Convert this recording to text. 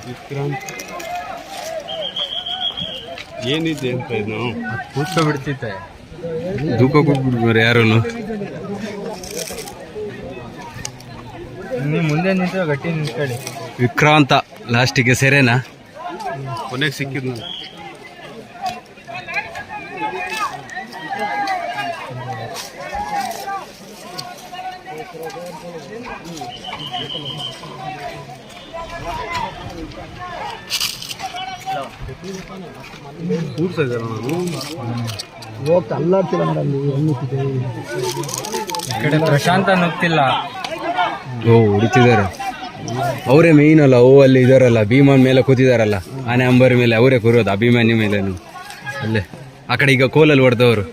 ವಿಕ್ರಾಂತ್ ಏನಿದೆ ಅಂತ ಇದು ಕೂತ್ಕೊ ಬಿಡ್ತಿತ್ತೆ. ಧೂಪಕ್ಕೆ ಹೋಗ್ಬಿಡ್ತಾರೆ ಯಾರು. ನೀವು ಮುಂದೆ ನಿಂತು ಗಟ್ಟಿ ನಿಂತ್ಕೊಳ್ಳಿ. ವಿಕ್ರಾಂತ ಲಾಸ್ಟಿಗೆ ಸೆರೆನಾ ಕೊನೆಗೆ ಸಿಕ್ಕಿದ್ ನಾನು. ಕೂರ್ತಾ ಇದ್ದಾರ ನಾನು ಈ ಕಡೆ ಪ್ರಶಾಂತ ನುಗ್ತಿಲ್ಲ. ಓ ಹೊಡಿತಿದ್ದಾರೆ ಅವರೇ ಮೇಯ್ನ್ ಅಲ್ಲ. ಓ ಅಲ್ಲಿ ಇದಾರಲ್ಲ ಭೀಮನ್ ಮೇಲೆ ಕೂತಿದಾರಲ್ಲ ಆನೆ ಅಂಬರಿ ಮೇಲೆ ಅವರೇ ಕೂರೋದು ಅಭಿಮಾನಿ ಮೇಲೆ. ಅಲ್ಲೇ ಆ ಕಡೆ ಈಗ ಕೋಲಲ್ಲಿ ಹೊಡೆದವರು.